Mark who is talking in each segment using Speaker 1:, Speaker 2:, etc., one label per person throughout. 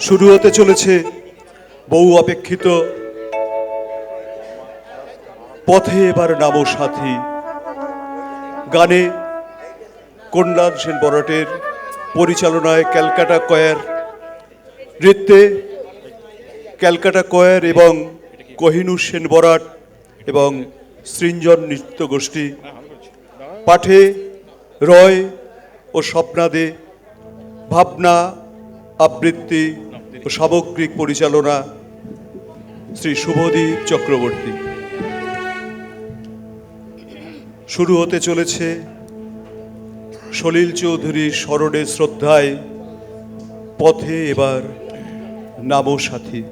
Speaker 1: শুরু হতে চলেছে বহু অপেক্ষিত পথে এবার নামো সাথী। গানে কল্যাণ সেন বরাটের পরিচালনায় ক্যালকাটা কয়ার, নৃত্যে ক্যালকাটা কয়ার এবং কোহিনূর সেন বরাট এবং সৃঞ্জন নৃত্য গোষ্ঠী, পাঠে রয় ও স্বপ্নাদে, ভাবনা আবৃত্তি ও সামগ্রিক পরিচালনা শ্রী শুভদীপ চক্রবর্তী। শুরু হতে চলেছে সলিল চৌধুরীর স্মরণে শ্রদ্ধায় পথে এবার নামো সাথী।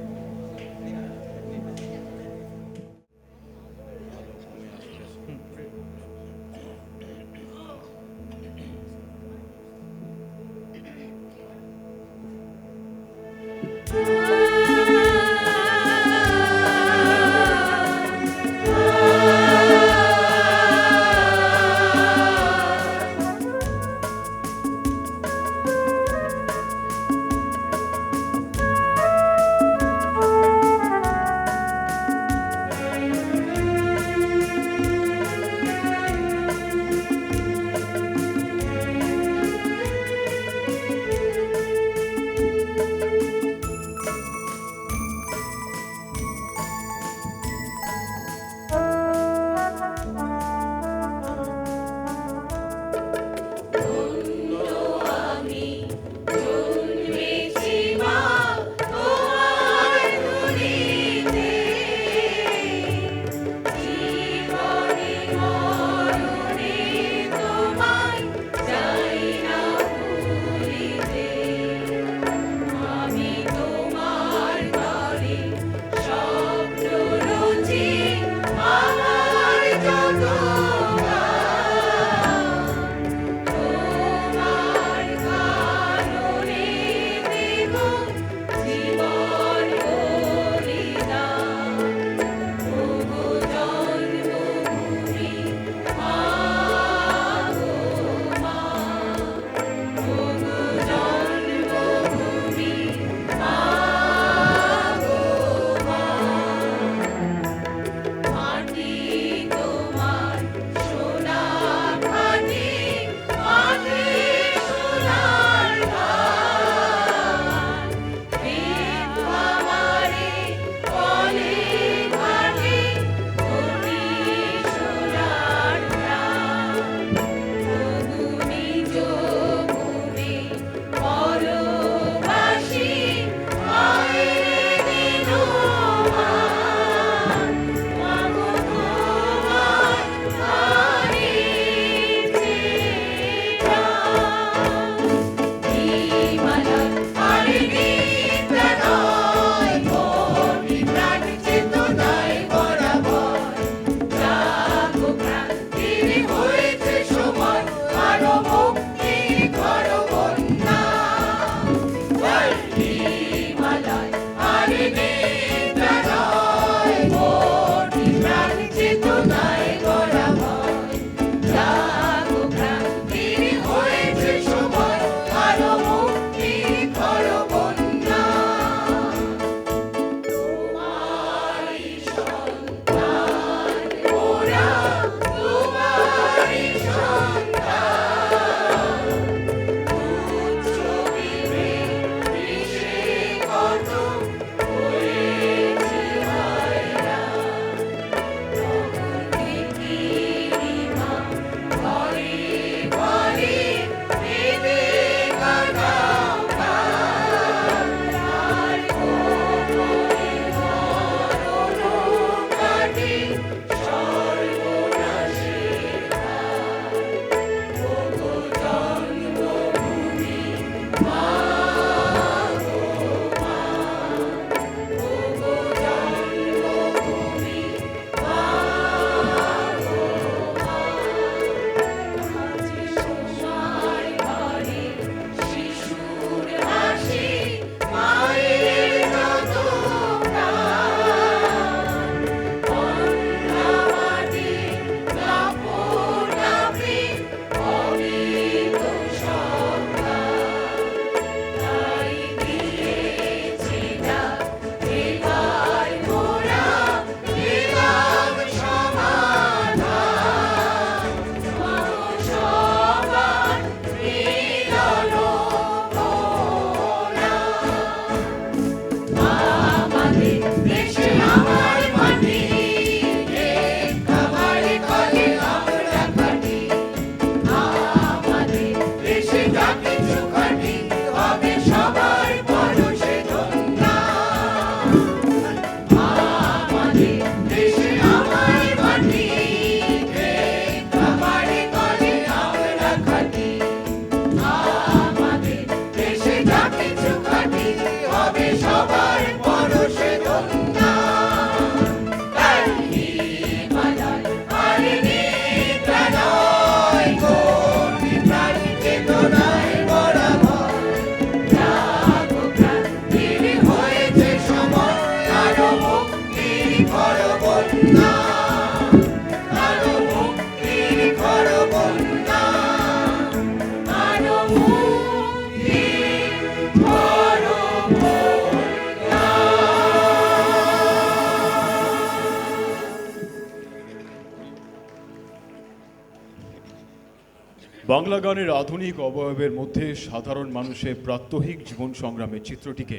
Speaker 2: বাংলা গানের আধুনিক অবয়বের মধ্যে সাধারণ মানুষের প্রাত্যহিক জীবন সংগ্রামের চিত্রটিকে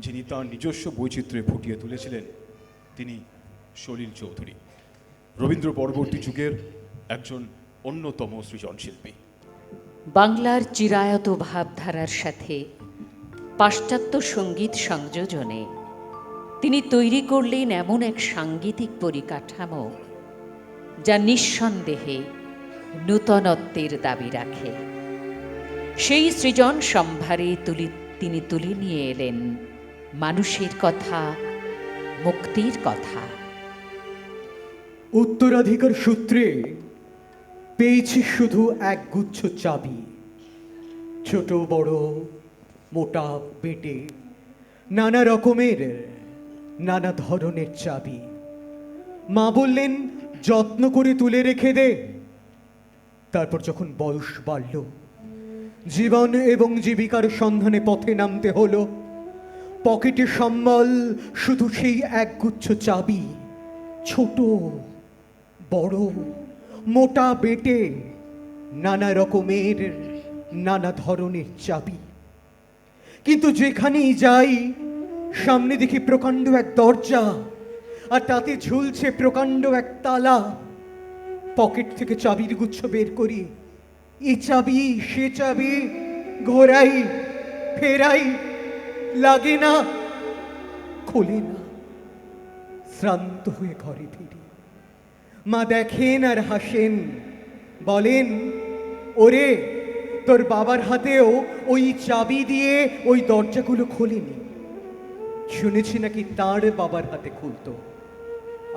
Speaker 2: যিনি তাঁর নিজস্ব বৈচিত্র্যে ফুটিয়ে তুলেছিলেন তিনি সলিল চৌধুরী, রবীন্দ্র পরবর্তী যুগের একজন অন্যতম সৃজনশিল্পী।
Speaker 3: বাংলার চিরায়ত ভাবধারার সাথে পাশ্চাত্য সঙ্গীত সংযোজনে তিনি তৈরি করলেন এমন এক সাংগীতিক পরিকাঠামো যা নিঃসন্দেহে নূতনত্বের দাবি রাখে। সেই সৃজন সম্ভারে তিনি তুলে নিয়ে এলেন মানুষের কথা, মুক্তির কথা।
Speaker 4: উত্তরাধিকার সূত্রে পেয়েছি শুধু এক গুচ্ছ চাবি, ছোট বড় মোটা বেটে নানা রকমের নানা ধরনের চাবি। মা বললেন যত্ন করে তুলে রেখে দে। তারপর যখন বয়স বাড়ল, জীবন এবং জীবিকার সন্ধানে পথে নামতে হলো, পকেটে সম্বল শুধু সেই একগুচ্ছ চাবি, ছোট বড় মোটা বেটে নানা রকমের নানা ধরনের চাবি। কিন্তু যেখানেই যাই সামনে দেখি প্রকাণ্ড এক দরজা, আর তাতে ঝুলছে প্রকাণ্ড এক তালা। পকেট থেকে চাবির গুচ্ছ বের করি, এ চাবি সে চাবি, ঘোরাই ফেরাই, লাগে না, খোলে না। শ্রান্ত হয়ে ঘরে ফিরি, মা দেখেন আর হাসেন, বলেন ওরে তোর বাবার হাতেও ওই চাবি দিয়ে ওই দরজাগুলো খোলেনি। শুনেছি নাকি তার বাবার হাতে খুলতো।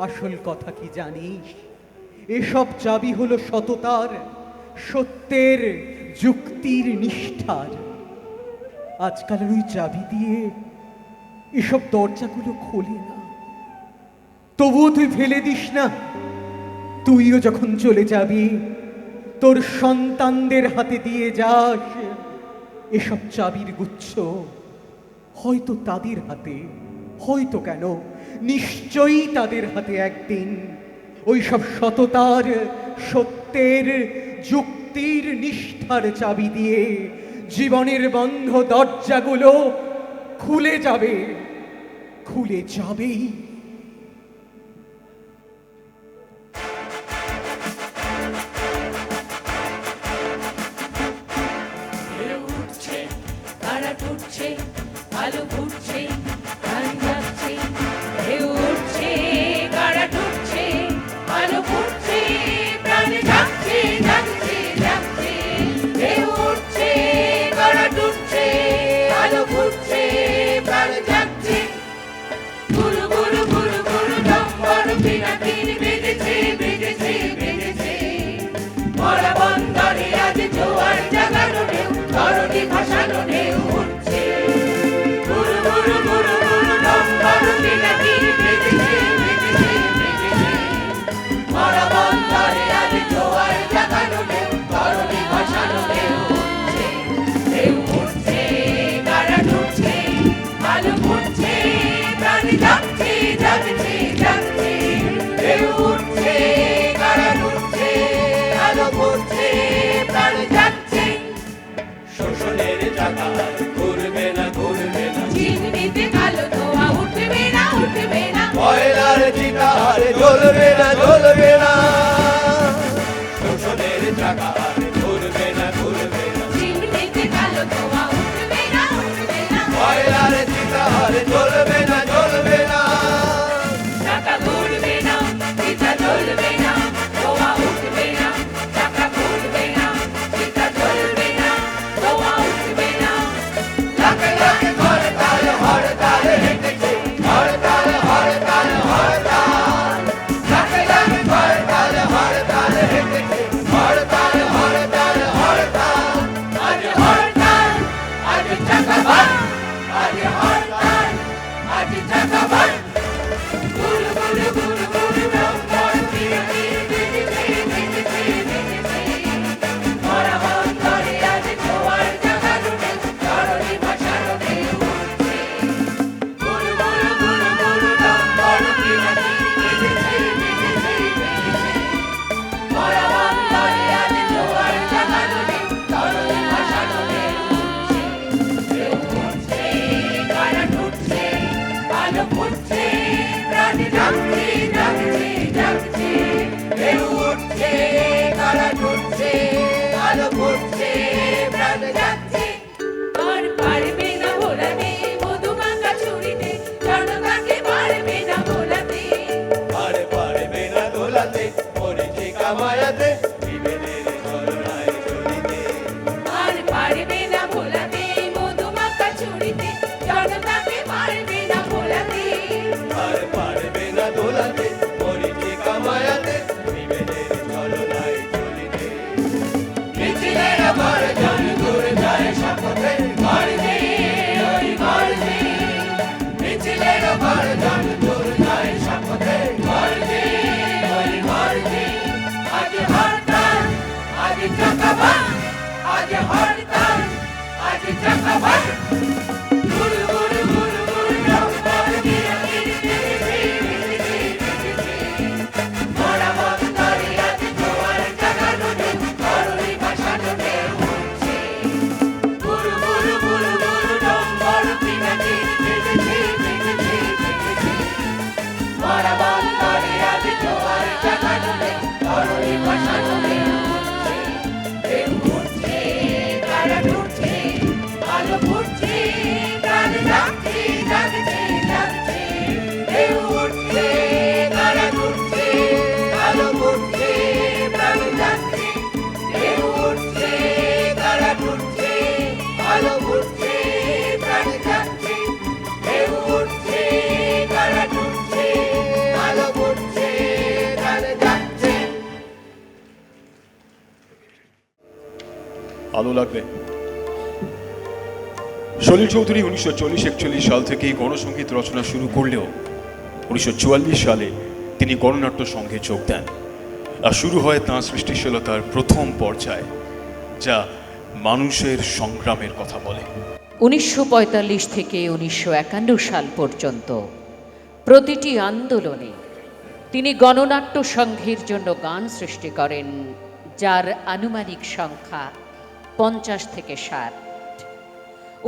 Speaker 4: আসল কথা কি জানিস? এসব চাবি হলো সততার, সত্যের, যুক্তির, নিষ্ঠার। আজকালের ওই চাবি দিয়ে এসব দরজাগুলো খোলে না। তবুও তুই ফেলে দিস না। তুইও যখন চলে যাবি তোর সন্তানদের হাতে দিয়ে যাস এসব চাবির গুচ্ছ। হয়তো তাদের হাতে, হয়তো কেন নিশ্চয়ই তাদের হাতে একদিন ওই সব সততার, সত্যের, যুক্তির, নিষ্ঠার চাবি দিয়ে জীবনের বন্ধ দরজাগুলো খুলে যাবে, খুলে যাবেই।
Speaker 5: আলো ফুটছে, গান যাচ্ছে, ঢেউ উঠছে, গাড়া ঢুকছে, আলো ফুটছে, প্রাণ জাগছে, জাগছে, জাগছে, ঢেউ উঠছে, গাড়া ঢুকছে, আলো ফুটছে, প্রাণ জাগছে। গুরু গুরু গুরু গুরু ডম্বর পিনাকির বেজেছে, বেজেছে, বেজেছে, মরা বন্দরে আজ জোয়ার জাগানো ঢেউ, ধরণী ভাসানো ঢেউ উঠছে।
Speaker 6: শোষণের চাকা ঘুরবে না, ঘুরবে না,
Speaker 5: চিমনিতে কালো ধোঁয়া উঠবে না, উঠবে না,
Speaker 6: কয়লার চিতার জ্বলবে না, জ্বলবে না। শোষণের চাকা ঘুরবে না, ঘুরবে না,
Speaker 5: চিমনিতে কালো ধোঁয়া উঠবে না, উঠবে না,
Speaker 6: কয়লার চিতার জ্বলবে না, জ্বলবে না।
Speaker 5: চাকা ঘুরবে না, চিতা জ্বলবে না, ধোঁয়া উঠবে না, চাকা ঘুরবে না, চিতা জ্বলবে না, ধোঁয়া উঠবে না।
Speaker 6: লাখে লাখে হরতাল, হরতাল হেঁটেছে, হরতাল, হরতাল, হরতাল। লাখে লাখে
Speaker 2: ভালো লাগবে। সলিল চৌধুরী 1940-41 সাল থেকেই গণসঙ্গীত রচনা শুরু করলেও 1944 সালে তিনি গণনাট্য সংঘে যোগ দেন। আর শুরু হয় তাঁর সৃষ্টিশীলতার প্রথম পর্যায়, যা মানুষের সংগ্রামের কথা বলে।
Speaker 3: 1945 থেকে 1951 সাল পর্যন্ত প্রতিটি আন্দোলনে তিনি গণনাট্য সংঘের জন্য গান সৃষ্টি করেন, যার আনুমানিক সংখ্যা 50 থেকে 60।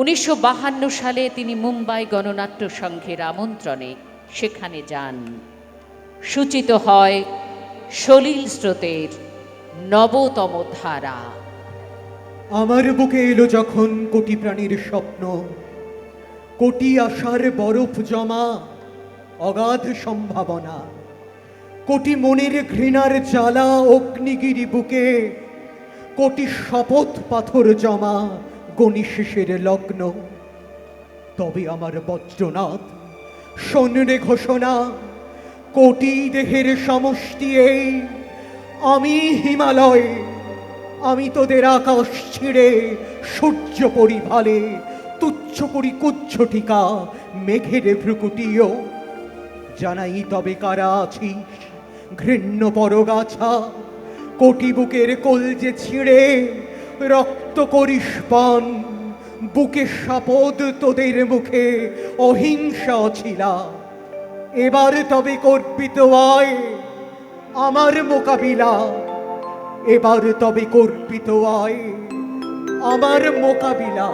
Speaker 3: 1952 সালে তিনি মুম্বাই গণনাট্য সংঘের আমন্ত্রণে সেখানে যান। সূচিত হয় সলিল স্রোতের নবতম ধারা।
Speaker 4: আমার বুকে এলো যখন কোটি প্রাণীর স্বপ্ন, কোটি আশার বরফ জমা, অগাধ সম্ভাবনা, কোটি মনের ঘৃণার জ্বালা অগ্নিগিরি বুকে, কোটি শপথ পাথর জমা গণিশেষের লগ্ন। তবে আমার বজ্রনাথ শোনরে ঘোষণা, কোটি দেহের সমষ্টি এই, আমি হিমালয়, আমি তোদের আকাশ ছিঁড়ে সূর্য পরিভালে তুচ্ছ করি কুচ্ছটিকা মেঘের ভ্রুকুটিও। জানাই তবে কারা আছিস ঘৃণ্য পরগাছা, কোটি বুকের কলজে ছিঁড়ে রক্ত করিস পান, বুকে সাপদ তোদের মুখে অহিংসা ছিলা। এবার তবে কর্পিত আয় আমার মোকাবিলা, এবার তবে কর্পিত আয় আমার মোকাবিলা,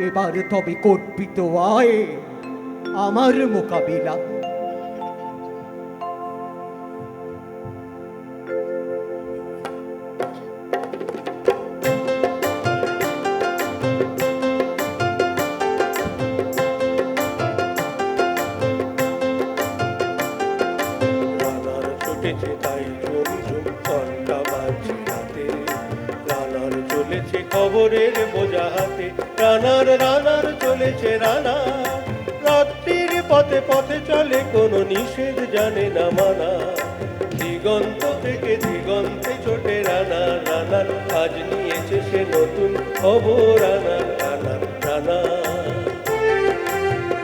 Speaker 4: এবার তবে কর্পিত আয় আমার মোকাবিলা।
Speaker 6: রানার ছুটেছে তাই ঝুমঝুম ঘন্টা বাজছে রাতে, রানার চলেছে খবরের বোঝা হাতে, রানার রানার চলেছে রানা, রাত্রির পথে পথে চলে কোনো নিষেধ জানে না মানা। দিগন্ত থেকে দিগন্তে ছোটে রানার রানার, আজ নিয়েছে সে নতুন খবর রানার রানার রানা।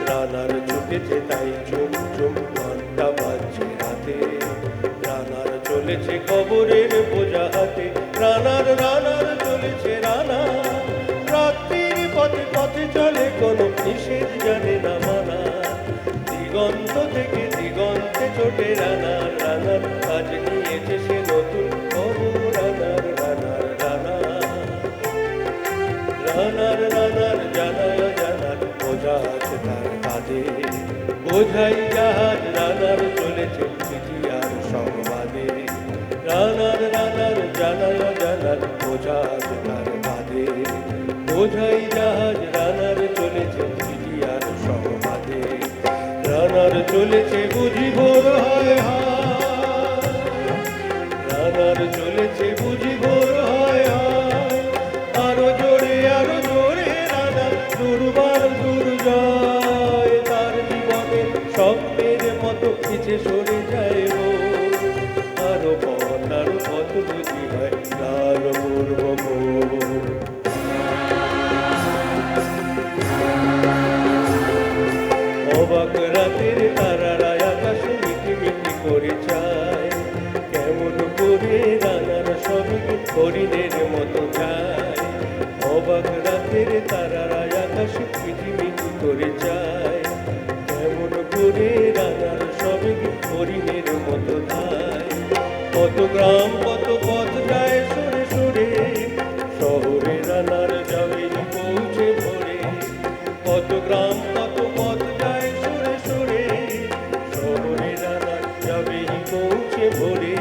Speaker 6: রানার ছুটেছে তাই ঝুমঝুম ঘন্টা বাজছে রাতে, রানার চলেছে খবরের বোঝা হাতে, রানার রানার চলেছে রানা, রাত্রির পথে পথে চলে কোনো নিষেধ জানে না মানা। দিগন্ত থেকে দিগন্তে ছোটে রানার রানার, আজ নিয়েছে সে নতুন খবর রানার রানার রানা। রানার রানার জানায় জানার বোঝা আছে তার কাঁধে, বোঝাই জাহাজ রানার চলেছে চিঠি আর সংবাদে। রানার রানার জানায় জানার বোঝা আছে তার কাঁধে, বোঝাই জাহাজ রানার চলেছে চিঠি আর সংবাদে। রানার চলেছে বুঝি ভোর হয় হায়, রানার চলেছে বুঝি ভোর হয় হায়, আরো জোরে রানার দুর্বার দুর্জয়, তার জীবনে স্বপ্নের মতো পিছে সরে যায় ও, আরো পথ বুঝি হয় তার পূর্ব। অবাক রাতের তারারা আকাশে মিটি মিটি করে চায়, কেমন করে রানার সবই হরিণের মতো যায়। অবাক রাতের তারারা আকাশে মিটি মিটি করে চায়, কেমন করে রানার সবই হরিণের মতো যায়। কত গ্রাম কত পথ যায় সরে সরে, শহরে রানার যাবে পৌঁছে ভোরে। কত গ্রাম কত পথ যায় সরে সরে, শহরে রানার যাবে পৌঁছে ভোরে।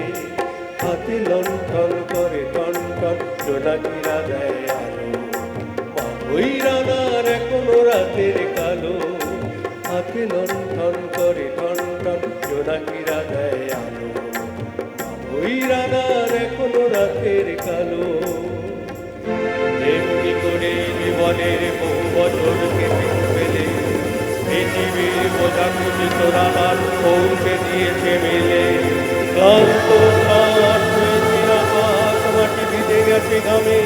Speaker 6: হাতে লণ্ঠন করে টন টন জোনাকিরা দেয় আলো, ওই রানার এখনো রাতের কালো। হাতে লণ্ঠন করে টন টন জোনাকিরা দেয় আলো, ওই রানার এখনো রাতের কালো। এমনি করে জীবনের বহু বছর কেটে ফেলে, পৃথিবীর বোঝা কুচিত রানার পৌঁছে দিয়েছে মেলে। ক্লান্ত শ্বাস হয়েছে আকাশ, মাটি ভিজে গেছে ঘামে,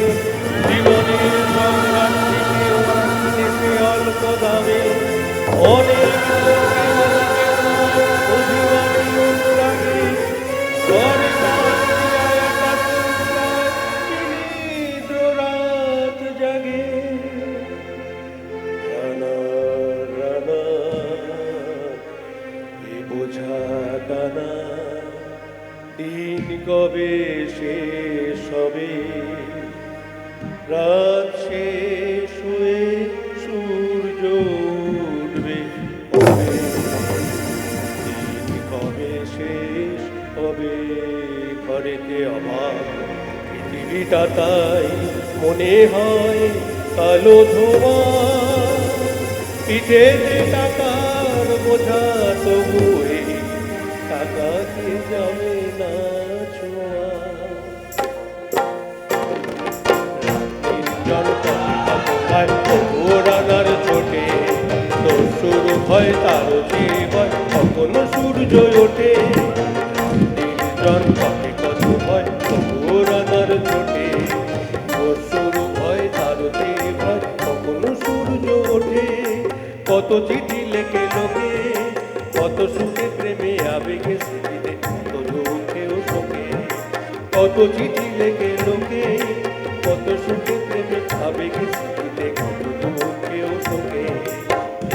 Speaker 6: গ্রামে অনেক অভিমানী অনুরাগী ঘরে নিদ্র রাত জাগে রানা রানা এ বোঝা টানা দিন কবে শেষ হবে রাত শেষ হয়ে সূর্য উঠবে কবে? দিন কবে শেষ হবে ঘরেতে অভাব পৃথিবীটা তাই মনে হয় কালো ধোঁয়া পিঠেতে টাকার বোঝা তবু এই টাকাকে যাবে না ছোঁয়া রানার ছোটে তো শুরু হয় তার জীবন কখনো সূর্য ওঠে জন কবে কত হয় তবু রানার ছোটে তো শুরু হয় তার জীবন কখনো সূর্য ওঠে কত চিঠি লেখে লোকে কত সুখে প্রেমে আবেগে স্মৃতিতে কত দুঃখেও শোকে কত চিঠি লেখে লোকে কত সুখে প্রেমে আবেগে স্মৃতিতে কত দুঃখেও শোকে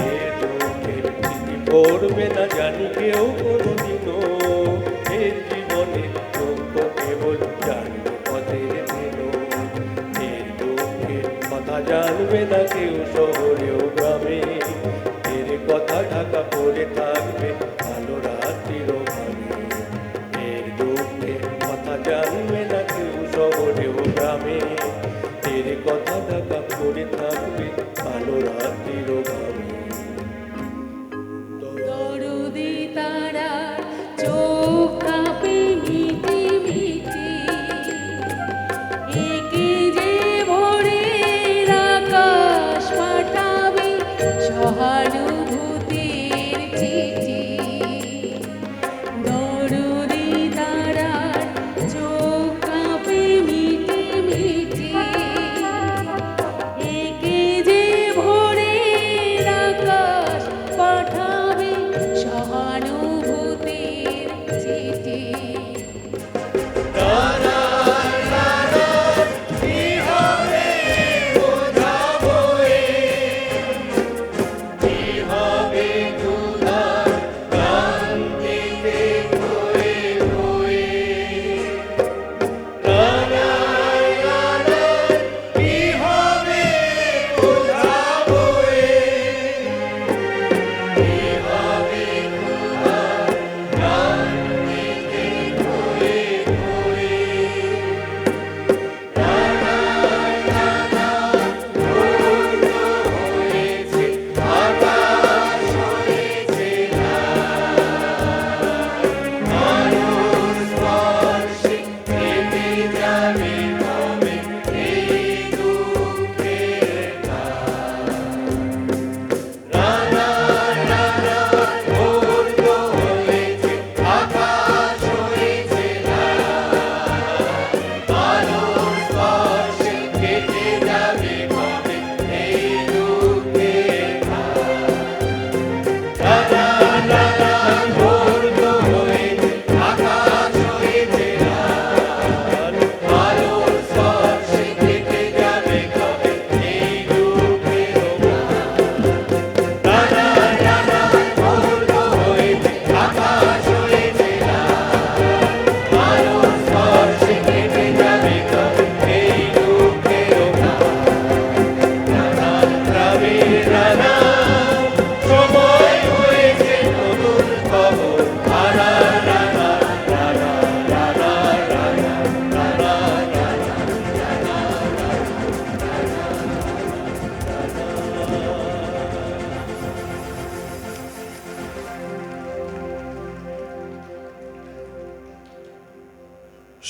Speaker 6: এ দুঃখের চিঠি পড়বে না জানি কেউ কোনোদিনও এর জীবনে দুঃখ কেবল জানবে পথের দিন এর দুঃখের কথা জানবে না কেউ শহরেও গ্রামে এর কথা ঢাকা পড়ে থাকবে ভালো রাত্রির ঘরে এর দুঃখের কথা জানবে না কেউ শহরেও গ্রামে এর কথা ঢাকা পড়ে থাকবে ভালো রাত্রির ঘরে
Speaker 5: দরদি তারা চোখ কাঁপে মিটি মিটি একে যে ভোরের আকাশ পাঠাবে সহানুভূতির চিঠি দরদি তারা চোখ কাঁপে মিটি মিটি একে যে ভোরের আকাশ পাঠাবে সহানুভূতির চিঠি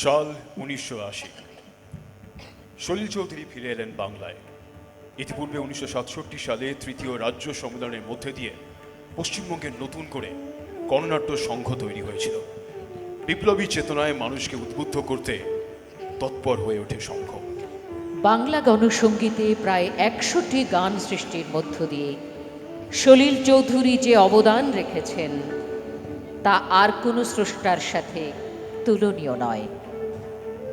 Speaker 2: সাল 1980 সলিল চৌধুরী ফিরে এলেন বাংলায়। ইতিপূর্বে 1967 সালে তৃতীয় রাজ্য সম্মেলনের মধ্যে দিয়ে পশ্চিমবঙ্গের নতুন করে গণনাট্য সংঘ তৈরি হয়েছিল। বিপ্লবী চেতনায় মানুষকে উদ্বুদ্ধ করতে তৎপর হয়ে ওঠে সংঘ।
Speaker 3: বাংলা গণসঙ্গীতে প্রায় 100টি গান সৃষ্টির মধ্য দিয়ে সলিল চৌধুরী যে অবদান রেখেছেন তা আর কোনো স্রষ্টার সাথে তুলনীয় নয়।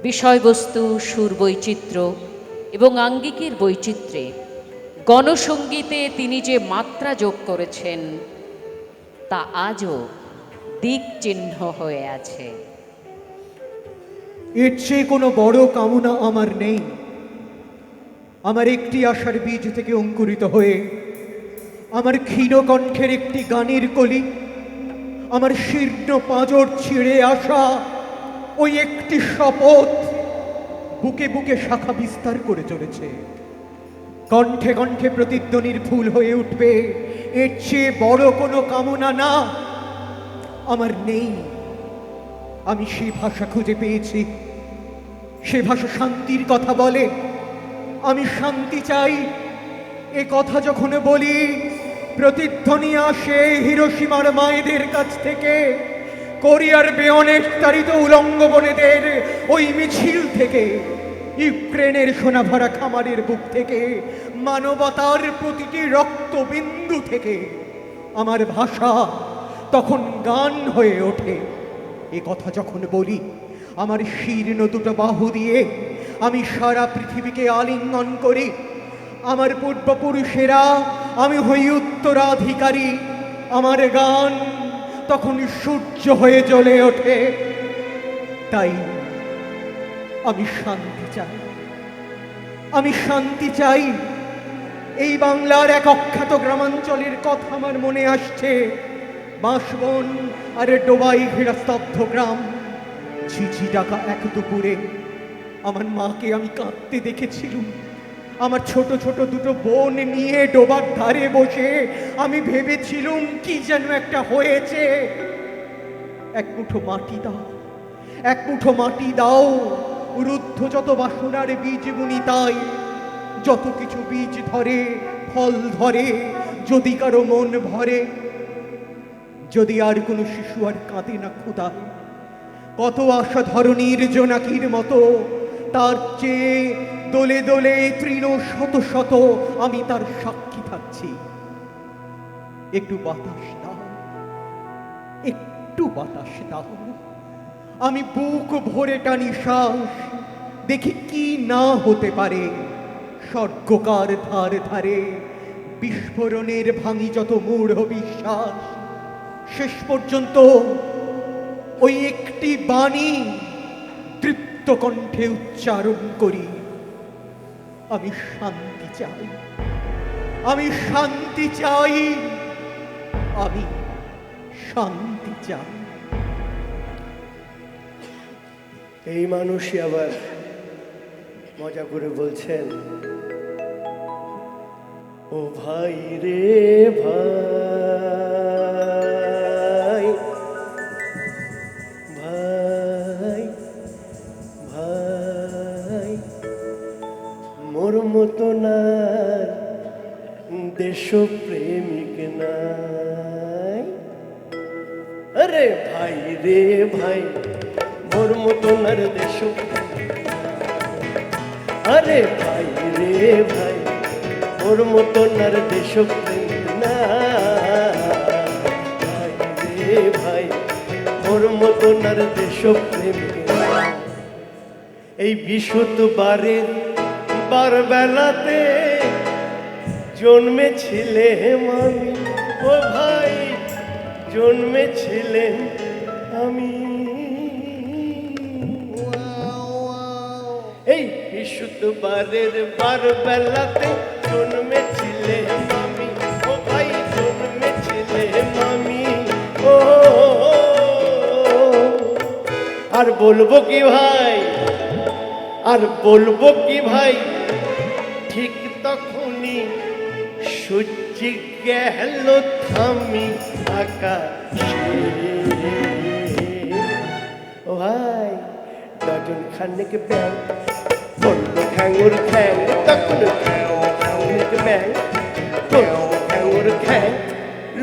Speaker 3: বিষয়বস্তু, সুর বৈচিত্র্য এবং আঙ্গিকের বৈচিত্র্যে গণসঙ্গীতে তিনি যে মাত্রা যোগ করেছেন তা আজও দিক চিহ্ন হয়ে আছে।
Speaker 4: এর চেয়ে কোনো বড় কামনা আমার নেই। আমার একটি আশার বীজ থেকে অঙ্কুরিত হয়ে আমার ক্ষীণ কণ্ঠের একটি গানের কলি, আমার শীর্ণ পাঁজর ছিঁড়ে আসা ওই একটি শপথ বুকে বুকে শাখা বিস্তার করে চলেছে। কণ্ঠে কণ্ঠে প্রতিধ্বনির ফুল হয়ে উঠবে, এর চেয়ে বড় কোনো কামনা না আমার নেই। আমি সেই ভাষা খুঁজে পেয়েছি, সে ভাষা শান্তির কথা বলে। আমি শান্তি চাই এ কথা যখন বলি, প্রতিধ্বনি আসে হিরোশিমার মায়েদের কাছ থেকে, কোরিয়ার বেয়নেট তাড়িত উলঙ্গ বোনেদের ওই মিছিল থেকে, ইউক্রেনের সোনাভরা খামারের বুক থেকে, মানবতার প্রতিটি রক্তবিন্দু থেকে আমার ভাষা তখন গান হয়ে ওঠে। এ কথা যখন বলি, আমার শীর্ণ দুটো বাহু দিয়ে আমি সারা পৃথিবীকে আলিঙ্গন করি। আমার পূর্বপুরুষেরা, আমি হই উত্তরাধিকারী। আমার গান তখন সূর্য হয়ে জ্বলে ওঠে। তাই আমি শান্তি চাই, আমি শান্তি চাই। এই বাংলার এক অখ্যাত গ্রামাঞ্চলের কথা আমার মনে আসছে। বাঁশবন আর ডোবাই ঘেরা স্তব্ধ গ্রাম। ঝিঝি ডাকা এক দুপুরে আমার মাকে আমি কাঁদতে দেখেছিলুম। আমার ছোট ছোট দুটো বোন নিয়ে ডোবার ধারে বসে আমি ভেবেছিলুম কি যেন একটা হয়েছে। এক মুঠো মাটি দাও, এক মুঠো মাটি দাও। রুদ্ধ যত বাসনার বীজ বুনি তাই, যত কিছু বীজ ধরে ফল ধরে, যদি কারো মন ভরে। যদি আর কোনো শিশু আর কাঁদে না ক্ষুধায়, কত আশা ধরণীর জোনাকির মতো, তার চেয়ে দোলে দোলে তৃণ শত শত আমি তার সাক্ষী থাকছি। একটু বাতাস দাও, একটু বাতাস দাও। আমি বুক ভরে টানি শ্বাস, দেখি কি না হতে পারে। স্বর্গকার ধার ধারে বিস্ফোরণের ভাঙি যত মূঢ় বিশ্বাস, শেষ পর্যন্ত ওই একটি বাণী তৃপ্ত কণ্ঠে উচ্চারণ করি, আমি শান্তি চাই, আমি শান্তি চাই, আমি শান্তি চাই।
Speaker 6: এই মানুষই আবার মজা করে বলছেন, ও ভাই রে ভাই, ভাই ভাই, মোর মতো না দেশপ্রেমিক নাই। আরে ভাই রে ভাই, মোর মতো নার দেশ। আরে ভাই রে ভাই, মোর মতো নার দেশ না। ভাই রে ভাই, মোর মতো নার দেশ এই বিশুদ্ধবারের বার বেলাতে জন্মেছিলে আমি। ও ভাই, জন্মেছিলেন আমি। এই বিশুদ্ধবারের বার বেলাতে জন্মেছিলে মামি। ও ভাই, জন্মেছিলে মামি। ও আর বলবো কি ভাই, আর বলবো কি ভাই, ঠিক তখনই সূর্য গেল থামি আকাশে। ও ভাই, ডজন খানেক ব্যাং বললো খ্যাঙুর খ্যাং, তখন খানেক ব্যাং বললো খ্যাঙুর খ্যাং।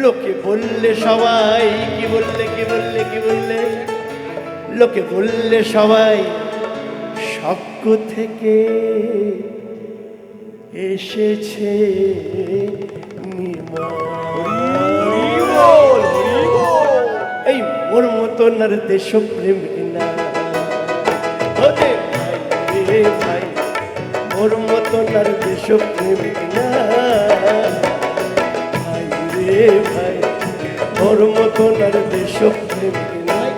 Speaker 6: লোকে বললে সবাই, কি বললে কি বললে কি বললে, লোকে বললে সবাই স্বর্গ থেকে এসেছে নির্মল। মতন আর দেশপ্রেমিক না। ওরে ভাই রে ভাই, মোর মতন আর দেশপ্রেমিক না। ভাই রে ভাই, মোর মতন আর দেশপ্রেমিক নাই।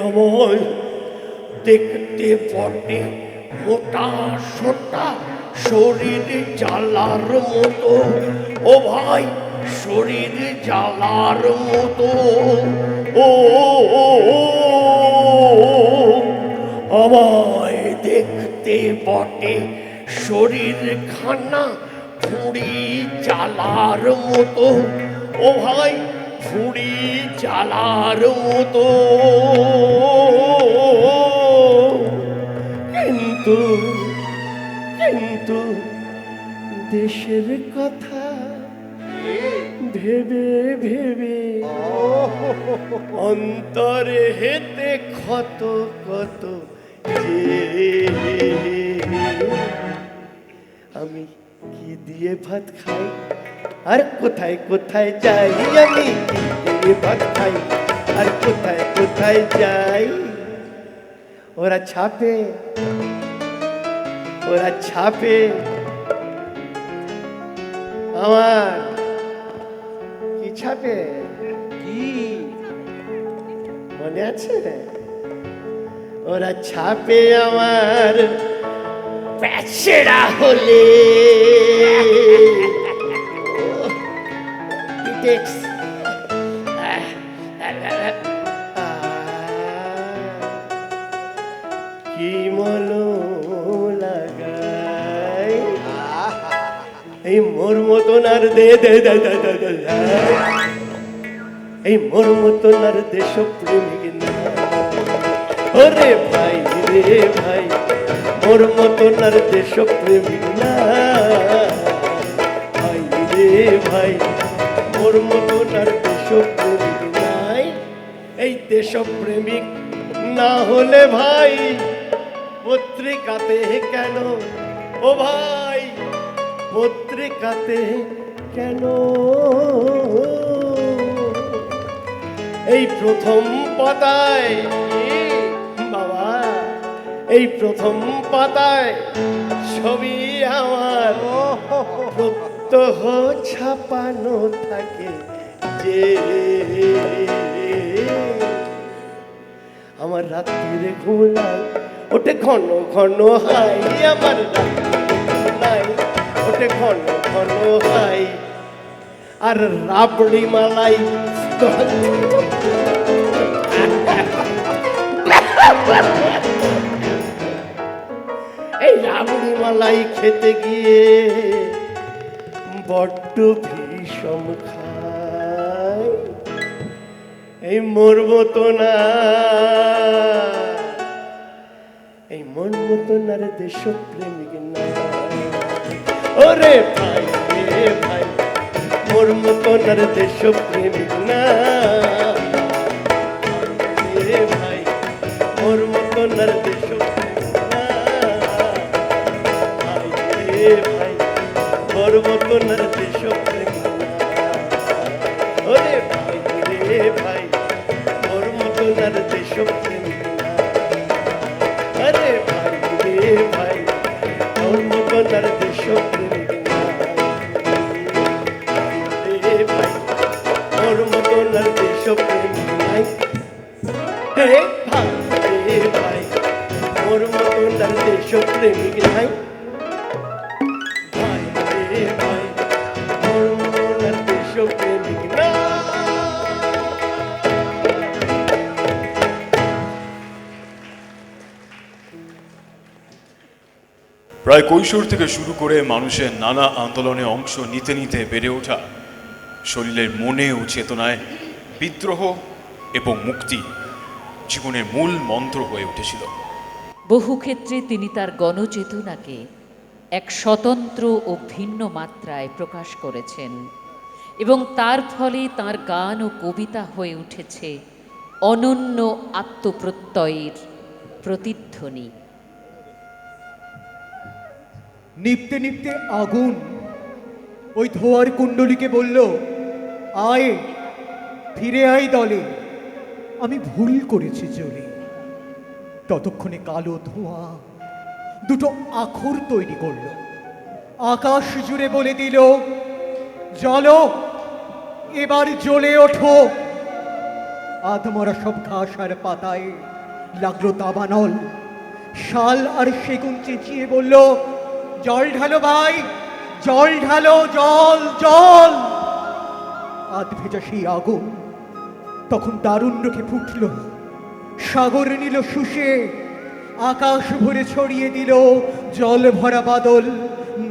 Speaker 6: আমায় দেখতে পটে মোটা সোটা, শরীর জ্বালার মতো। ও ভাই, শরীর জ্বালার মতো। ও আমায় দেখতে বটে শরীর খানা ফুড়ি জ্বালার মতো। ও ভাই, ফুড়ি জ্বালার মতো। কিন্তু কিন্তু দেশের কথা ভেবে ভেবে অন্তরে হেতে ক্ষত কত যে আমি কি দিয়ে ভাত খাই আর কোথায় কোথায় যাই। আমি কি দিয়ে ভাত খাই আর কোথায় কোথায় যাই। ওরা ছাপে, ওরা ছাপে আমার কি ছাপে, কি মনে আছে? ওরা ছাপে আমার প্যাচেরা হলে। কি মলো লাগাই এই মোর মতন আর দে দে দে দে দে দে দে। এই মোর মতন আর দেশপ্রেমিক না। ওরে ভাই রে ভাই, মোর মতন আর দেশপ্রেমিক না। ভাই রে ভাই, মোর মতন আর দেশপ্রেমিক নাই। এই দেশপ্রেমিক না হলে ভাই পত্রিকাতে কেন, ও ভাই পত্রিকাতে কেন এই প্রথম পাতায়, বাবা এই প্রথম পাতায় ছবি আমার প্রত্যহ ছাপানো থাকে যে আমার রাত্রিরে ঘুমাই ওঠে ঘন ঘন হাই। আমার নাই ওঠে ঘন ঘন হাই। আর রাবড়ি মালাই এই রাবড়ি মালাই খেতে গিয়ে বড্ড ভীষণ খাই। এই মোর মতো না, এই মন মতন আর দেশপ্রেমিক না। ওরে ভাই রে ভাই, মোর মতন আর দেশপ্রেমিক না। রে ভাই, মোর মতন আর দেশপ্রেমিক না। ভাই রে ভাই, মোর মতন আর দেশপ্রেমিক না। ওরে ভাই রে ভাই, মোর মতন আর দেশপ্রেমিক না। আরে ভাই রে ভাই, মোর মতন আর দেশপ্রেমিক না। রে ভাই, মোর মতন আর দেশপ্রেমিক নাই। হে ভাই রে ভাই, মোর মতন আর দেশপ্রেমিক নাই। ভাই রে ভাই, মোর মতন আর দেশপ্রেমিক না।
Speaker 2: প্রায় কৈশোর থেকে শুরু করে মানুষের নানা আন্দোলনে অংশ নিতে নিতে বেড়ে ওঠা শরীরের মনে ও চেতনায় বিদ্রোহ এবং মুক্তি জীবনের মূল মন্ত্র হয়ে উঠেছিল।
Speaker 3: বহু ক্ষেত্রে তিনি তার গণচেতনাকে এক স্বতন্ত্র ও ভিন্ন মাত্রায় প্রকাশ করেছেন এবং তার ফলে তার গান ও কবিতা হয়ে উঠেছে অনন্য আত্মপ্রত্যয়ের প্রতিধ্বনি।
Speaker 4: নিপতে নিপতে আগুন ওই ধোয়ার কুণ্ডলীকে বলল, আয় ফিরে আয় দলে, আমি ভুল করেছি জলি। ততক্ষণে কালো ধোঁয়া দুটো আখর তৈরি করল, আকাশ জুড়ে বলে দিল, চলো এবার জ্বলে ওঠো। আধমরা সব ঘাস আর পাতায় লাগলো দাবানল। শাল আর সেগুন চেঁচিয়ে বলল, জল ঢালো ভাই, জল ঢালো, জল জল। আধ ভেজা সেই আগুন তখন দারুণ রোখে ফুটল, সাগর নিল শুষে, আকাশ ভরে ছড়িয়ে দিল জল ভরা বাদল।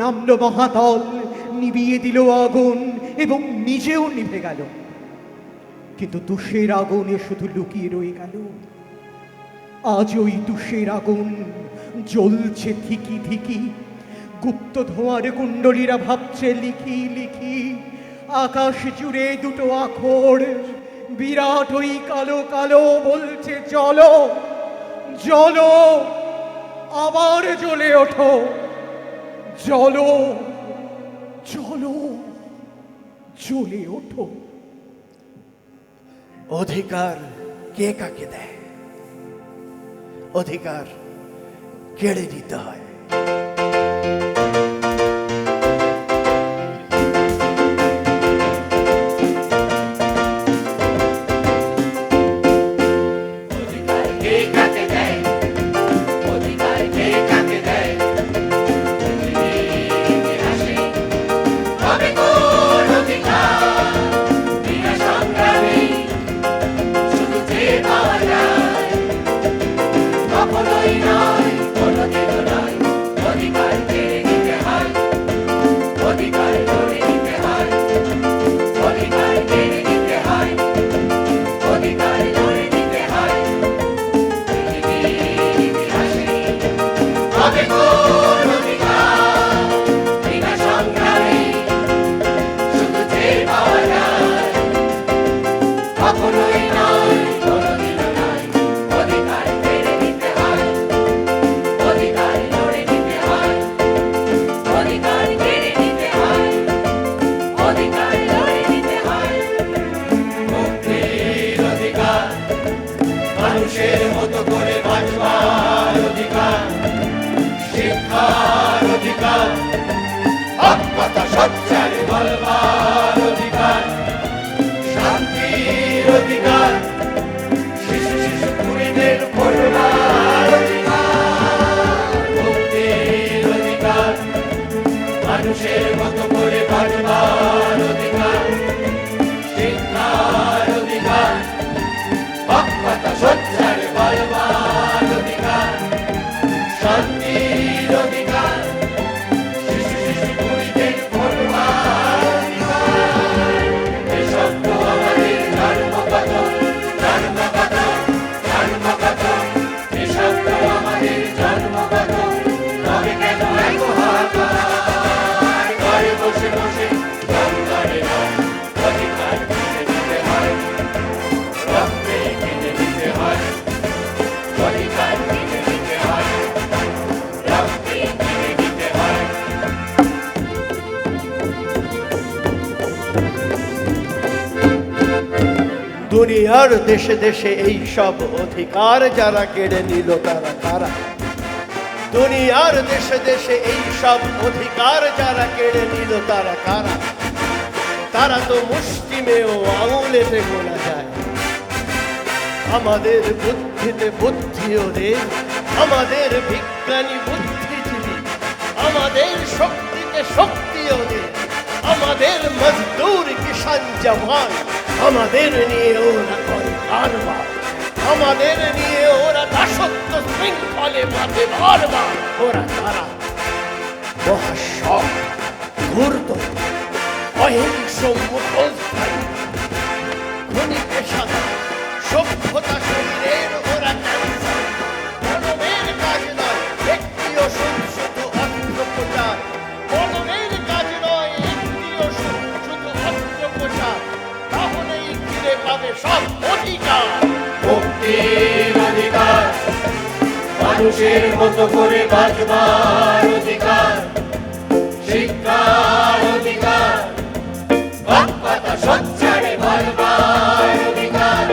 Speaker 4: নামলো মহাতল, নিভিয়ে দিল আগুন এবং নিজেও নিভে গেল। কিন্তু তুষের আগুনে শুধু লুকিয়ে রয়ে গেল। আজ ওই তুষের আগুন জ্বলছে ধিকি ধিকি, গুপ্ত ধোঁয়ার কুণ্ডলীরা ভাবছে লিখি লিখি। আকাশ জুড়ে দুটো আখর বিরাট ওই কালো কালো বলছে, চলো চলো আবার জ্বলে ওঠো, চলো চলো জ্বলে ওঠো।
Speaker 7: অধিকার কে কাকে দেয়? অধিকার কেড়ে নিতে হয়।
Speaker 5: অধিকার কে কাকে দেয়? অধিকার কে কাকে দেয়? ইতিহাসে হবে কোন অধিকার? বিনা সংগ্রামে শুধু চেয়ে পাওয়া যায়, কখনোই নয়, কোনোদিনও নয়। অধিকার কেড়ে নিতে হয়, অধিকার লড়ে নিতে হয়, অধিকার কেড়ে নিতে হয়, অধিকার লড়ে নিতে হয়। পৃথিবীর ইতিহাসে হবে কোন অধিকার? বিনা সংগ্রামে শুধু চেয়ে পাওয়া যায়, কখনোই নয়, কোনোদিনও নয়। অধিকার কেড়ে নিতে হয়, অধিকার লড়ে নিতে হয়, অধিকার কেড়ে নিতে হয়, অধিকার লড়ে নিতে হয়। মুক্তির অধিকার, মানুষের মতো করে বাঁচবার অধিকার, শিক্ষার অধিকার, হক কথা সচ্চার বলবার অধিকার, শান্তির অধিকার, শিশু শিশু কুড়িদের পড়বার অধিকার। মুক্তির অধিকার, মানুষের মতো করে বাঁচবার অধিকার, শিক্ষার অধিকার, হক কথা সচ্চার বলবার অধিকার, শান্তির অধিকার, শিশু শিশু কুড়িদের পড়বার অধিকার। এসব তো আমাদের জন্মগত, জন্মগত, জন্মগত। এসব তো আমাদের জন্মগত, তবে কেন এত হাহাকার? ঘরে বসে বসে জঙ্গলে নয়, অধিকার কিনে নিতে হয়, রক্তে কিনে নিতে হয়, অধিকার কিনে নিতে হয়, রক্তে কিনে নিতে হয়।
Speaker 7: দুনিয়ার দেশে দেশে এই সব অধিকার যারা কেড়ে নিল তারা কারা? দুনিয়ার দেশে দেশে এই সব অধিকার যারা কেড়ে নিল তারা কারা? তারা তো মুষ্টিমেয় আঙুলেতে গোনা যায়। আমাদের বুদ্ধিতে বুদ্ধি ওদের, আমাদের বিজ্ঞানী বুদ্ধিজীবী, আমাদের শক্তিতে শক্তি ওদের, আমাদের মজদুর কিষান জওয়ান, আমাদের নিয়ে ওরা করে কারবার, আমাদের নিয়ে ওরা দাসত্ব শৃঙ্খলে মাঠে বারবার। ওরা তারা মহাসব, ধূর্ত, অহিংস, মুখোশধারী, খনি পেশাদার, সভ্যতা শরীরের ওরা ক্যান্সার। কলমের কাজ নয় একটি ওষুধ, শুধু অস্ত্রোপচার। কলমের কাজ নয় একটি ওষুধ, শুধু অস্ত্রোপচার। তাহলেই ফিরে পাবে সব অধিকার।
Speaker 5: মুক্তির অধিকার, মানুষের মতো করে বাঁচবার অধিকার, শিক্ষার অধিকার, হক কথা সচ্চারে বলবার অধিকার,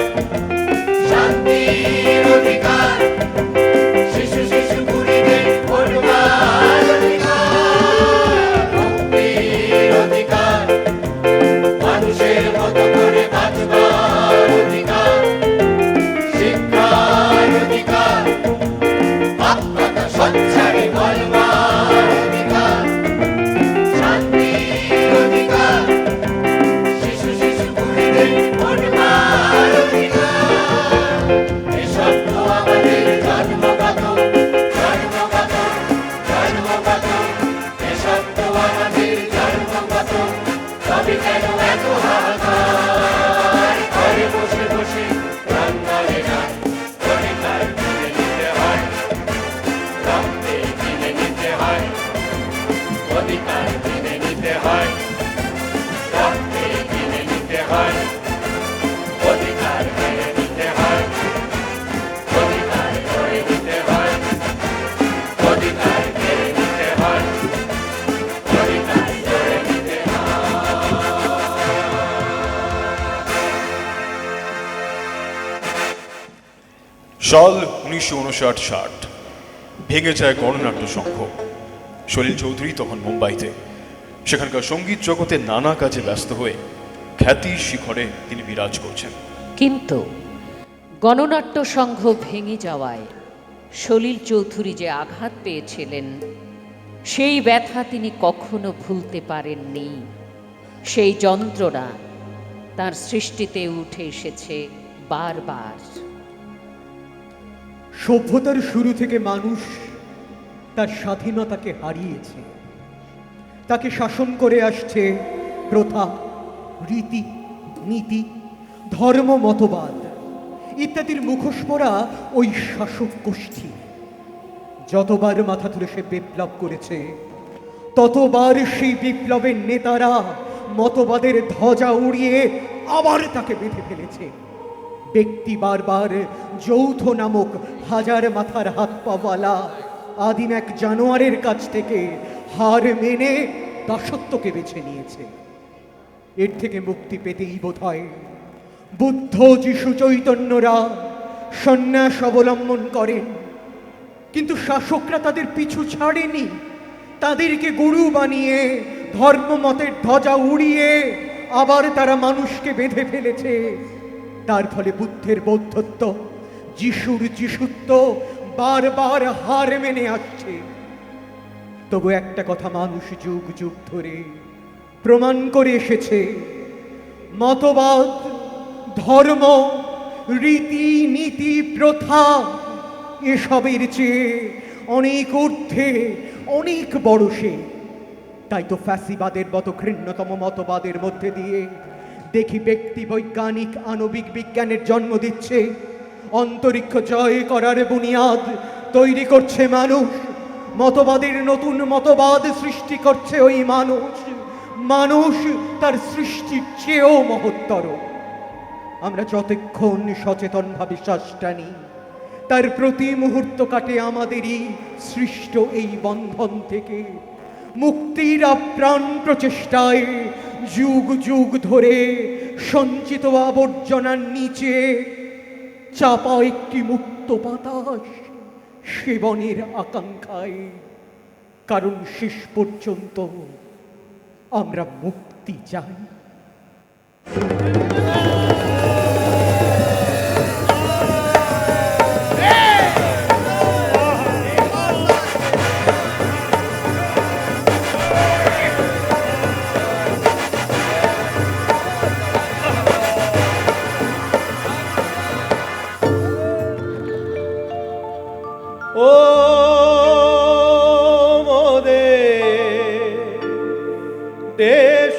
Speaker 5: হয়, অধিকার কেড়ে নিতে হয়, অধিকার লড়ে নিতে হয়, অধিকার কেড়ে নিতে হয়, অধিকার লড়ে নিতে হয়।
Speaker 2: সাল 1959-60 ভেঙে যায় গণনাট্য সংঘ। সলিল চৌধুরী তখন মুম্বাইতে। সেখানকার সঙ্গীত জগতে নানা কাজে ব্যস্ত হয়ে খ্যাতির শিখরে তিনি বিরাজ করছেন।
Speaker 3: কিন্তু গণনাট্য সংঘ ভেঙে যাওয়ায় সলিল চৌধুরী যে আঘাত পেয়েছিলেন সেই ব্যথা তিনি কখনো ভুলতে পারেননি। সেই যন্ত্রণা তার সৃষ্টিতে উঠে এসেছে বারবার।
Speaker 4: সভ্যতার শুরু থেকে মানুষ তার স্বাধীনতাকে হারিয়েছে। তাকে শাসন করে আসছে প্রথা, রীতি, নীতি, ধর্ম, মতবাদ ইত্যাদির মুখোশ পরা ওই শাসক গোষ্ঠী। যতবার মাথা তুলে সে বিপ্লব করেছে ততবার সেই বিপ্লবের নেতারা মতবাদের ধ্বজা উড়িয়ে আবার তাকে বেঁধে ফেলেছে। ব্যক্তি বারবার যৌথ নামক হাজার মাথার হাত পাওয়ালা আদিম এক জানোয়ারের কাছ থেকে হার মেনে দাসত্বকে বেছে নিয়েছে। এর থেকে মুক্তি পেতেই বোধ হয় বুদ্ধ, যিশু, চৈতন্যরা সন্ন্যাস অবলম্বন করেন, কিন্তু শাসকরা তাদের পিছু ছাড়েনি। তাদেরকে গুরু বানিয়ে ধর্মমতের ধ্বজা উড়িয়ে আবার তারা মানুষকে বেঁধে ফেলেছে। তার ফলে বুদ্ধের বৌদ্ধত্ব, যিশুর যিশুত্ব বারবার হার মেনে আসছে। তবু একটা কথা মানুষ যুগ যুগ ধরে প্রমাণ করে এসেছে, মতবাদ, ধর্ম, রীতি, নীতি, প্রথা এসবের চেয়ে অনেক ঊর্ধ্বে, অনেক বড় সে। তাই তো ফ্যাসিবাদের মতো ঘৃণ্যতম মতবাদের মধ্যে দিয়ে দেখি ব্যক্তি বৈজ্ঞানিক আণবিক বিজ্ঞানের জন্ম দিচ্ছে, অন্তরিক্ষ জয় করার বুনিয়াদ তৈরি করছে মানুষ, মতবাদের নতুন মতবাদ সৃষ্টি করছে ওই মানুষ। মানুষ তার সৃষ্টির চেয়েও মহত্তর। আমরা যতক্ষণ সচেতনভাবে শ্বাস টানি তার প্রতি মুহূর্ত কাটে আমাদেরই সৃষ্ট এই বন্ধন থেকে। মুক্তির আপ্রাণ প্রচেষ্টায় যুগ যুগ ধরে সঞ্চিত আবর্জনার নিচে চাপা একটি মুক্ত বাতাস সেবনের আকাঙ্ক্ষায়, কারণ শেষ পর্যন্ত আমরা মুক্তি চাই।
Speaker 6: ও মোদের দেশ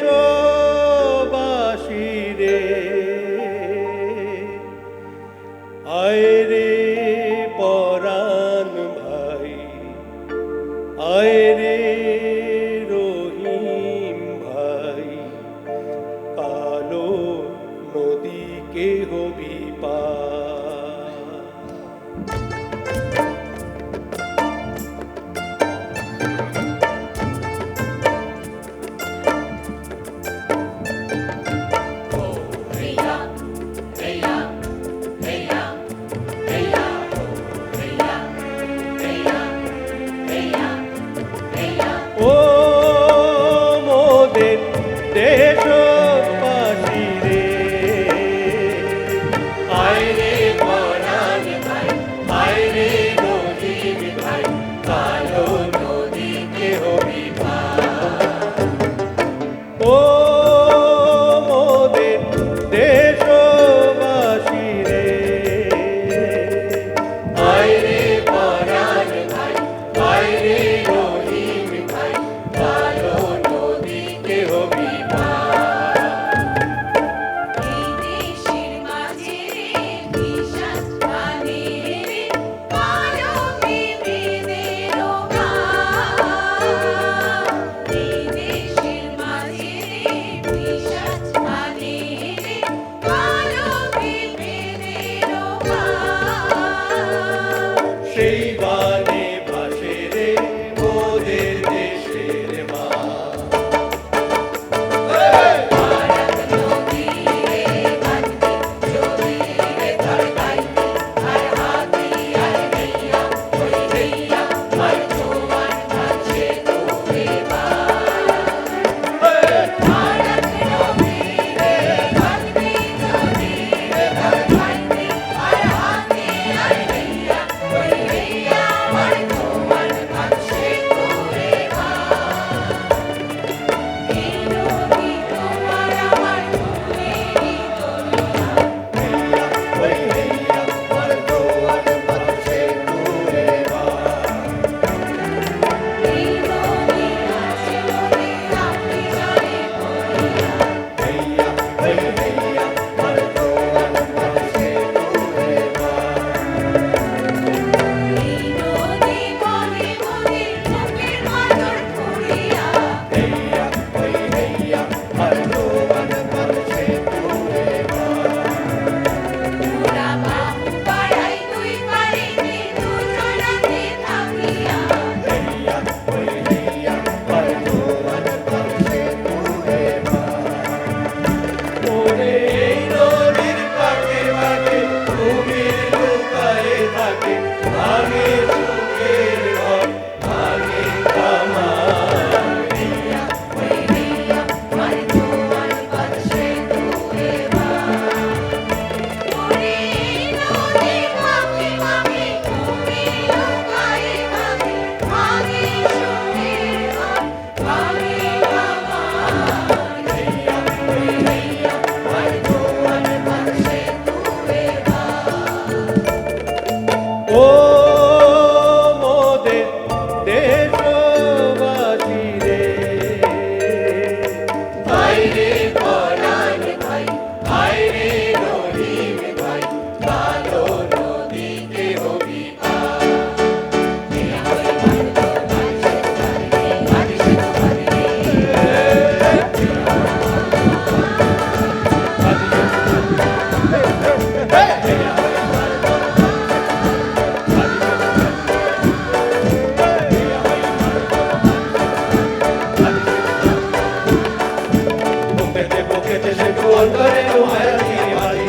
Speaker 6: অন্তরের মায়া দিয়ে বাঁধে।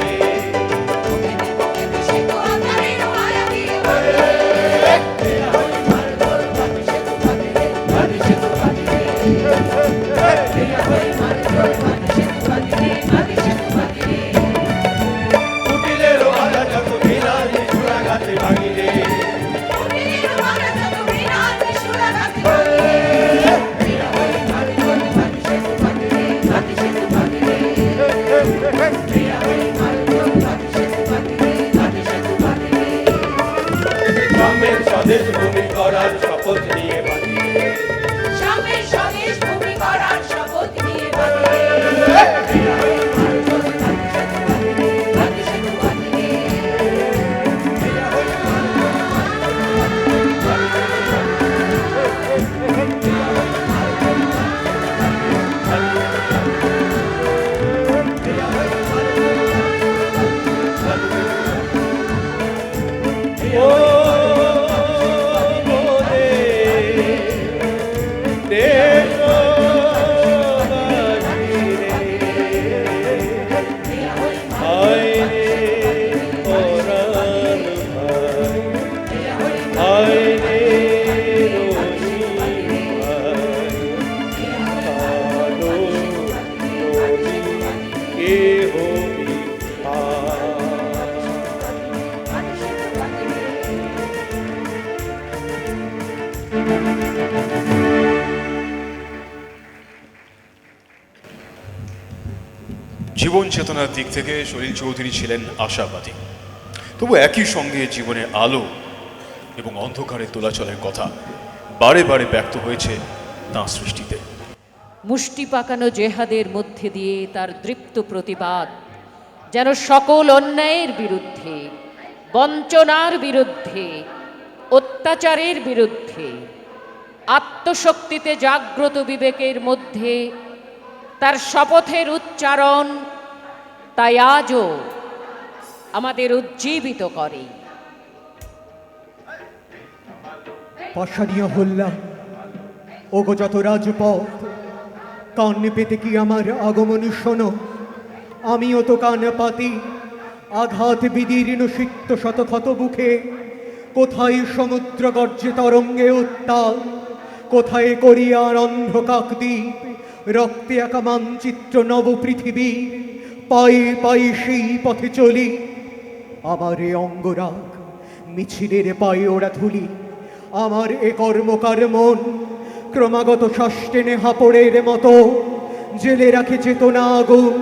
Speaker 6: কুটিলেরও আধা যত বিনা নিশুরাঘাতে ভাঙিলে। গ্রামের স্বদেশ ভূমি করার শপথ নিয়ে বাঁধিলে। ও
Speaker 2: জীবন চেতনার দিক থেকে সলিল চৌধুরী ছিলেন আশাবাদী, তবু একই সঙ্গে জীবনের আলো এবং অন্ধকারে দোলাচলের কথা বারে বারে ব্যক্ত হয়েছে তাঁর সৃষ্টিতে।
Speaker 3: মুষ্টি পাকানো জেহাদের মধ্যে দিয়ে তার দৃপ্ত প্রতিবাদ যেন সকল অন্যায়ের বিরুদ্ধে, বঞ্চনার বিরুদ্ধে, অত্যাচারের বিরুদ্ধে, আত্মশক্তিতে জাগ্রত বিবেকের মধ্যে তার শপথের উচ্চারণ তাই আজও আমাদের উজ্জীবিত করে।
Speaker 4: পাশানিয়া হল্লা ওগো যত রাজপথ, কান পেতে কি আমার আগমন শোনো। আমিও তো কান পাতি, আঘাত বিদীর্ণ সিক্ত শত ক্ষত বুকে। কোথায় সমুদ্র গর্জে তরঙ্গে উত্তাল, কোথায় করিয়ার অন্ধকাক দ্বীপ, রক্তে আঁকা মানচিত্র নব পৃথিবীর। পায়ে পায়ে সেই পথে চলি, আমার এ অঙ্গরাগ মিছিলের পায়ে ওরা ধুলি। আমার এ কর্মকার মন ক্রমাগত শ্বাস টেনে হাপড়ের মতো জেলে রাখে চেতনা আগুন।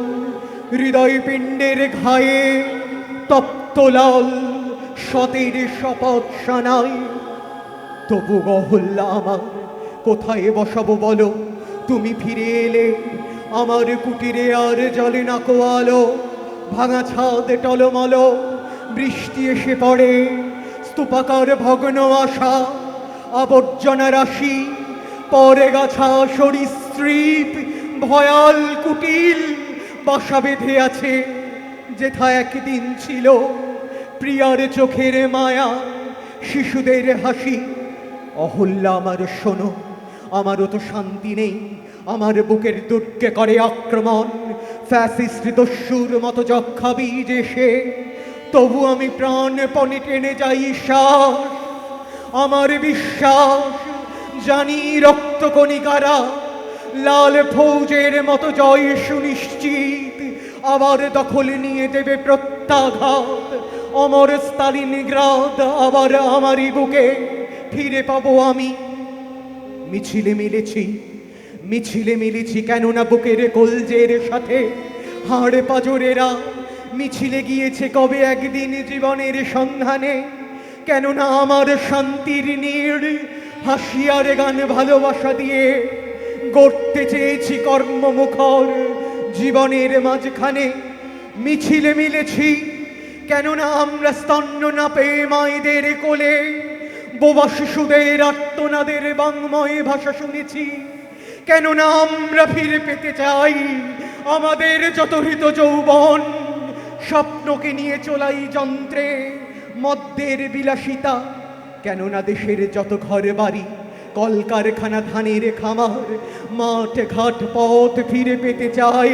Speaker 4: হৃদয় পিণ্ডের ঘায়ে তপ্ত লাল সতের শপথ সানাই। তবু গহল্লা আমার কোথায় বসাবো বলো, তুমি ফিরে এলে আমার কুটিরে আর জলে না কোয়ালো। ভাঙা ছাদ টলমল, বৃষ্টি এসে পড়ে, স্তূপাকার ভগ্ন আশা, আবর্জনা রাশি, পরে গাছা সরীসৃপ, ভয়াল কুটিল বাসা বেঁধে আছে যেথা একদিন ছিল প্রিয়ার চোখের মায়া, শিশুদের হাসি। অহল্যা আমার শোনো, আমারও তো শান্তি নেই, আমার বুকের দুর্গে করে আক্রমণ ফ্যাসিস্ট দস্যুর মতো যক্ষা বীজ এসে। তবু আমি প্রাণপণে টেনে যাই শ্বাস, আমার বিশ্বাস জানি রক্তকণিকারা লাল ফৌজের মতো জয় সুনিশ্চিত। আবার দখল নিয়ে দেবে প্রত্যাঘাত অমর স্তালিনগ্রাদ। আবার আমারই বুকে ফিরে পাবো আমি। মিছিলে মিলেছি, মিছিলে মিলেছি, কেননা বুকের কলজের সাথে হাড় পাজরেরা মিছিলে গিয়েছে কবে একদিন জীবনের সন্ধানে। কেননা আমার শান্তির নীড় হাসিয়ার গান ভালোবাসা দিয়ে গড়তে চেয়েছি কর্মমুখর জীবনের মাঝখানে। মিছিলে মিলেছি কেননা আমরা স্তন্য না পেয়ে মায়েদের কোলে বোবা শিশুদের আর্তনাদের বাংময় ভাষা শুনেছি। কেননা আমরা ফিরে পেতে চাই আমাদের যত হৃত যৌবন, স্বপ্নকে নিয়ে চলাই যন্ত্রে মদ্যের বিলাসিতা। কেননা দেশের যত ঘর বাড়ি, কলকারখানা, ধানের খামার, মাঠ ঘাট পথ ফিরে পেতে চাই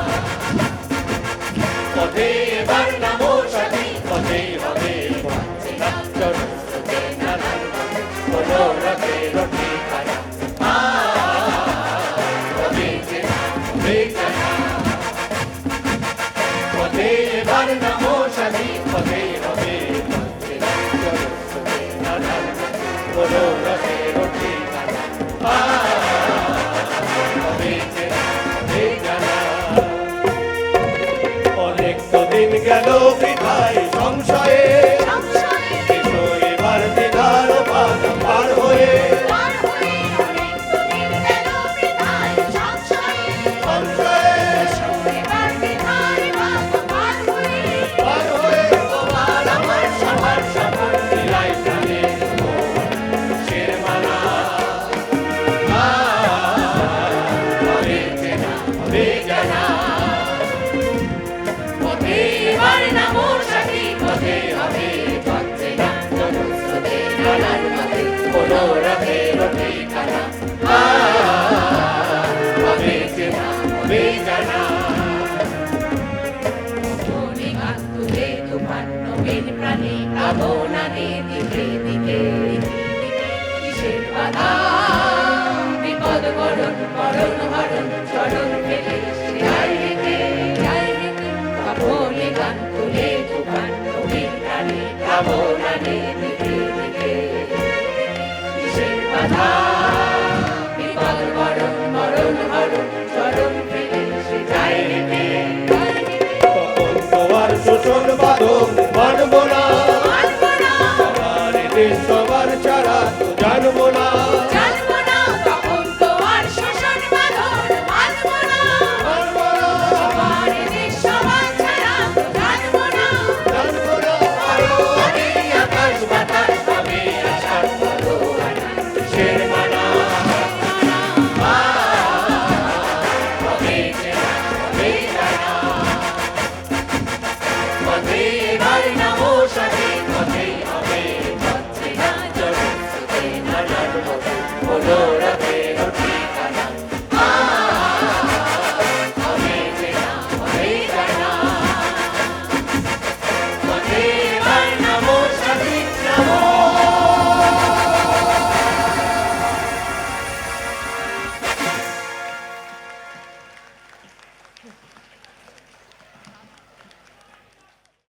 Speaker 5: বাধা বিপদ বরণ মরণ হরণ চরণ ফেলে যায় হেঁটে কাপড়ে গান তুলে তুফান নদীর প্রাণে গাবো রানে দিকে দিকে কিসের বাধা